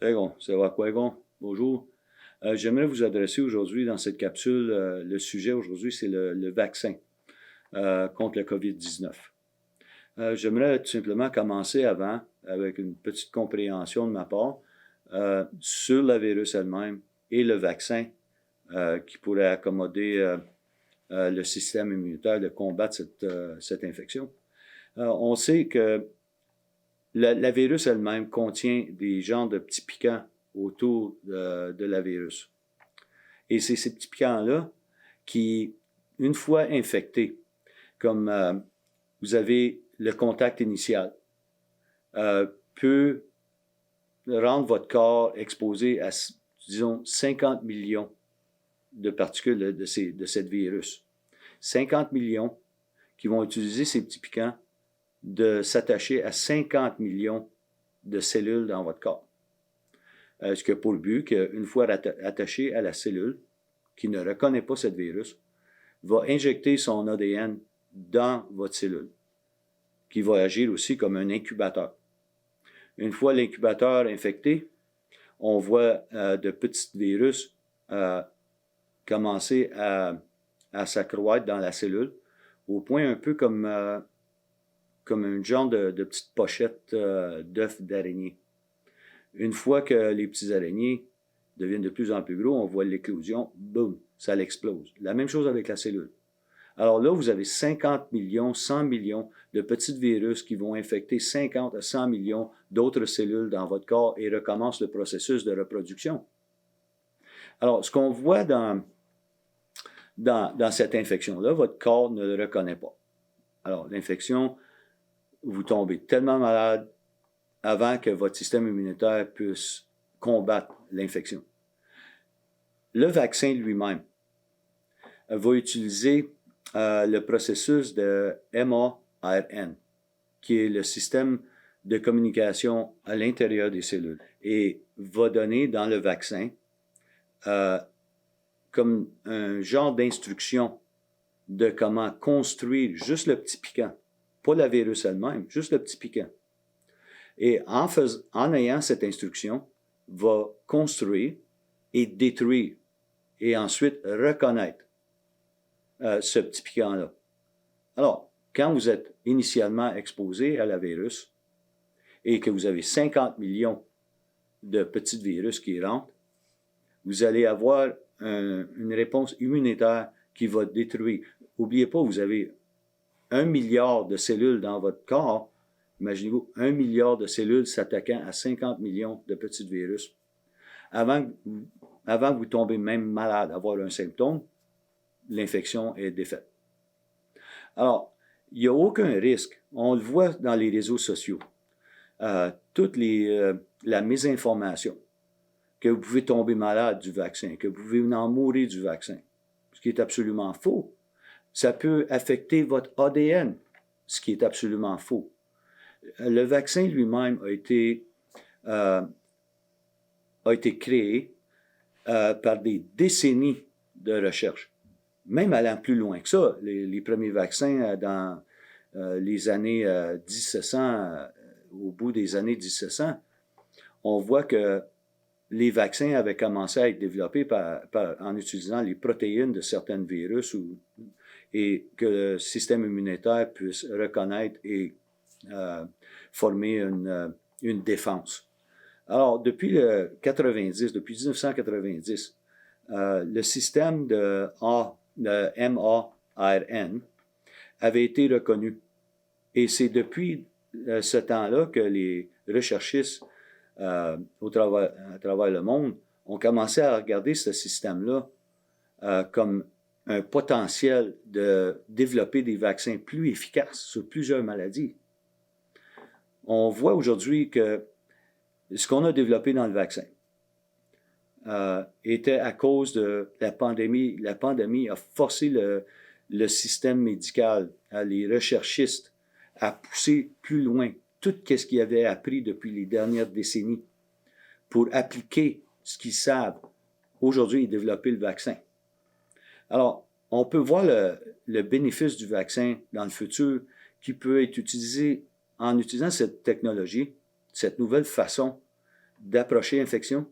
C'est bon, c'est Wakwaigon. Bonjour. J'aimerais vous adresser aujourd'hui dans cette capsule, le sujet aujourd'hui, c'est le vaccin contre le COVID-19. J'aimerais tout simplement commencer avant avec une petite compréhension de ma part sur la virus elle-même et le vaccin qui pourrait accommoder le système immunitaire de combattre cette infection. On sait que la virus elle-même contient des genres de petits piquants autour de la virus. Et c'est ces petits piquants-là qui, une fois infectés, comme vous avez le contact initial, peut rendre votre corps exposé à, disons, 50 millions de particules de cette virus. 50 millions qui vont utiliser ces petits piquants de s'attacher à 50 millions de cellules dans votre corps. Ce qui a pour but qu'une fois attaché à la cellule, qui ne reconnaît pas cette virus, va injecter son ADN dans votre cellule, qui va agir aussi comme un incubateur. Une fois l'incubateur infecté, on voit de petits virus commencer à s'accroître dans la cellule, au point un peu comme un genre de petite pochette d'œufs d'araignée. Une fois que les petits araignées deviennent de plus en plus gros, on voit l'éclosion, boum, ça l'explose. La même chose avec la cellule. Alors là, vous avez 50 millions, 100 millions de petits virus qui vont infecter 50 à 100 millions d'autres cellules dans votre corps et recommencent le processus de reproduction. Alors, ce qu'on voit dans cette infection-là, votre corps ne le reconnaît pas. Alors, l'infection, vous tombez tellement malade avant que votre système immunitaire puisse combattre l'infection. Le vaccin lui-même va utiliser le processus de mARN, qui est le système de communication à l'intérieur des cellules, et va donner dans le vaccin comme un genre d'instruction de comment construire juste le petit piquant, pas la virus elle-même, juste le petit piquant. Et en ayant cette instruction, va construire et détruire et ensuite reconnaître ce petit piquant-là. Alors, quand vous êtes initialement exposé à la virus et que vous avez 50 millions de petits virus qui rentrent, vous allez avoir une réponse immunitaire qui va détruire. N'oubliez pas, vous avez 1 milliard de cellules dans votre corps. Imaginez-vous 1 milliard de cellules s'attaquant à 50 millions de petits virus. Avant que vous tombez même malade, avoir un symptôme, l'infection est défaite. Alors, il n'y a aucun risque. On le voit dans les réseaux sociaux. La mésinformation, que vous pouvez tomber malade du vaccin, que vous pouvez en mourir du vaccin, ce qui est absolument faux. Ça peut affecter votre ADN, ce qui est absolument faux. Le vaccin lui-même a été créé par des décennies de recherche. Même allant plus loin que ça, les premiers vaccins dans les années 1700, au bout des années 1700, on voit que les vaccins avaient commencé à être développés en utilisant les protéines de certains virus et que le système immunitaire puisse reconnaître et former une défense. Alors, depuis 1990, le système de mARN avait été reconnu. Et c'est depuis ce temps-là que les recherchistes à travers le monde ont commencé à regarder ce système-là comme un potentiel de développer des vaccins plus efficaces sur plusieurs maladies. On voit aujourd'hui que ce qu'on a développé dans le vaccin était à cause de la pandémie. La pandémie a forcé le système médical, les recherchistes, à pousser plus loin tout ce qu'ils avaient appris depuis les dernières décennies pour appliquer ce qu'ils savent aujourd'hui et développer le vaccin. Alors, on peut voir le bénéfice du vaccin dans le futur qui peut être utilisé en utilisant cette technologie, cette nouvelle façon d'approcher l'infection,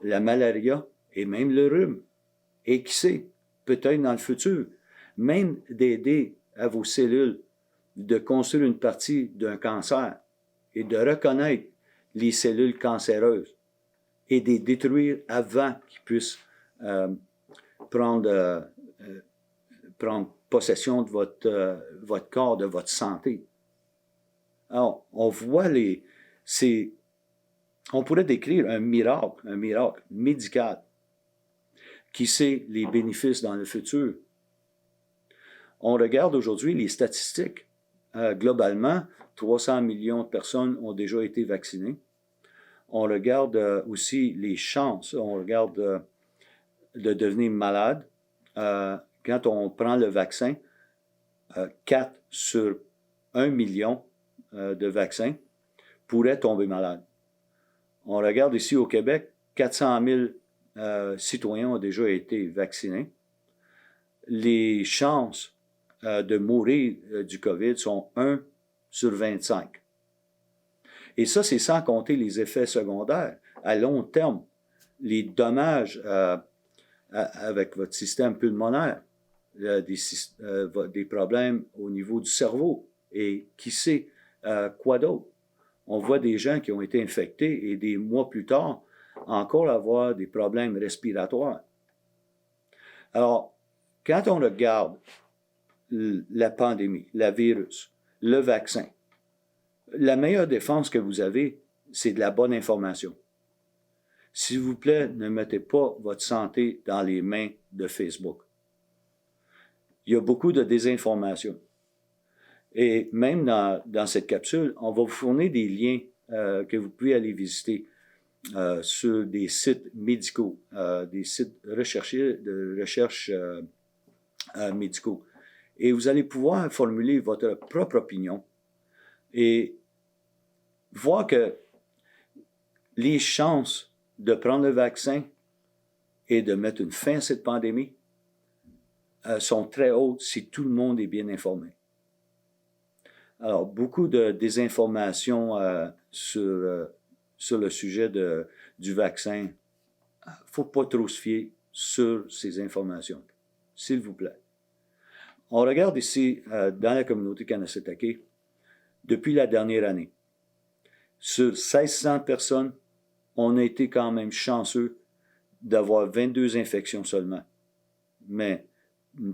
la malaria et même le rhume. Et qui sait, peut-être dans le futur, même d'aider à vos cellules de construire une partie d'un cancer et de reconnaître les cellules cancéreuses et de les détruire avant qu'ils puissent prendre possession de votre corps, de votre santé. Alors, on voit on pourrait décrire un miracle médical. Qui sait les bénéfices dans le futur? On regarde aujourd'hui les statistiques. Globalement, 300 millions de personnes ont déjà été vaccinées. On regarde aussi les chances. On regarde de devenir malade. Quand on prend le vaccin, 4 sur 1 million de vaccins pourraient tomber malades. On regarde ici au Québec, 400 000 citoyens ont déjà été vaccinés. Les chances de mourir du COVID sont 1 sur 25. Et ça, c'est sans compter les effets secondaires. À long terme, les dommages avec votre système pulmonaire, des problèmes au niveau du cerveau et qui sait quoi d'autre. On voit des gens qui ont été infectés et des mois plus tard, encore avoir des problèmes respiratoires. Alors, quand on regarde la pandémie, le virus, le vaccin, la meilleure défense que vous avez, c'est de la bonne information. S'il vous plaît, ne mettez pas votre santé dans les mains de Facebook. Il y a beaucoup de désinformation. Et même dans cette capsule, on va vous fournir des liens que vous pouvez aller visiter sur des sites médicaux, des sites de recherche médicaux. Et vous allez pouvoir formuler votre propre opinion et voir que les chances de prendre le vaccin et de mettre une fin à cette pandémie sont très hautes si tout le monde est bien informé. Alors, beaucoup de désinformation sur le sujet du vaccin. Il ne faut pas trop se fier sur ces informations, s'il vous plaît. On regarde ici, dans la communauté Kanesatake, depuis la dernière année, sur 1600 personnes, on a été quand même chanceux d'avoir 22 infections seulement. Mais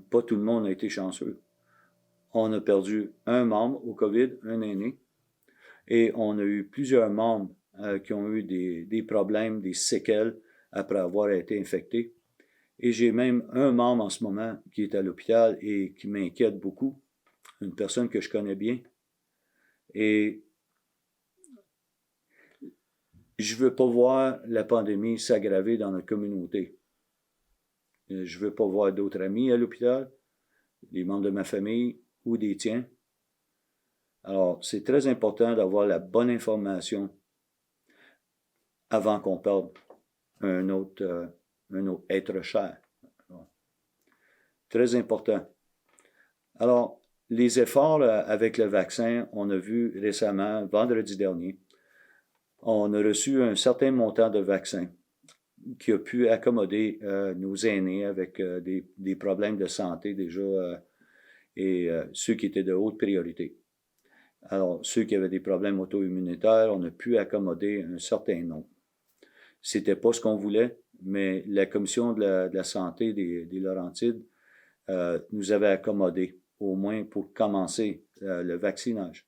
pas tout le monde a été chanceux. On a perdu un membre au COVID, un aîné, et on a eu plusieurs membres qui ont eu des problèmes, des séquelles après avoir été infectés. Et j'ai même un membre en ce moment qui est à l'hôpital et qui m'inquiète beaucoup, une personne que je connais bien. Et je ne veux pas voir la pandémie s'aggraver dans notre communauté. Je ne veux pas voir d'autres amis à l'hôpital, des membres de ma famille ou des tiens. Alors, c'est très important d'avoir la bonne information avant qu'on perde un autre être cher. Alors, très important. Alors, les efforts avec le vaccin, on a vu récemment, vendredi dernier, on a reçu un certain montant de vaccins qui a pu accommoder nos aînés avec des problèmes de santé déjà et ceux qui étaient de haute priorité. Alors, ceux qui avaient des problèmes auto-immunitaires, on a pu accommoder un certain nombre. C'était pas ce qu'on voulait, mais la commission de la santé des Laurentides nous avait accommodé, au moins pour commencer le vaccinage.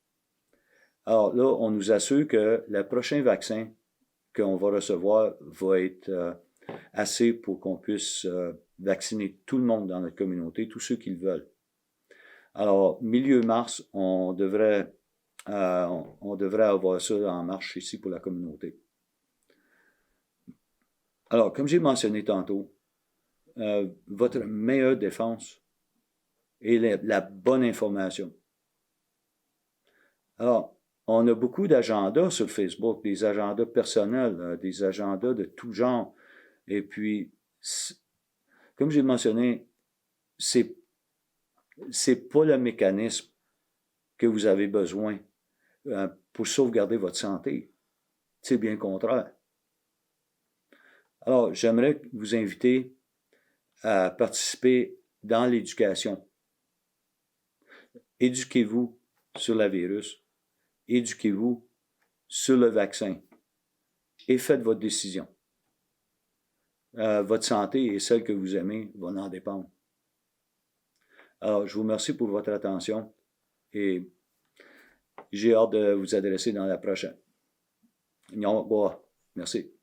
Alors là, on nous assure que le prochain vaccin qu'on va recevoir va être assez pour qu'on puisse vacciner tout le monde dans notre communauté, tous ceux qui le veulent. Alors, milieu mars, on devrait avoir ça en marche ici pour la communauté. Alors, comme j'ai mentionné tantôt, votre meilleure défense est la bonne information. Alors, on a beaucoup d'agendas sur Facebook, des agendas personnels, des agendas de tout genre. Et puis, comme j'ai mentionné, c'est pas le mécanisme que vous avez besoin pour sauvegarder votre santé. C'est bien le contraire. Alors, j'aimerais vous inviter à participer dans l'éducation. Éduquez-vous sur le virus, éduquez-vous sur le vaccin et faites votre décision. Votre santé et celle que vous aimez vont en dépendre. Alors, je vous remercie pour votre attention et j'ai hâte de vous adresser dans la prochaine. Merci.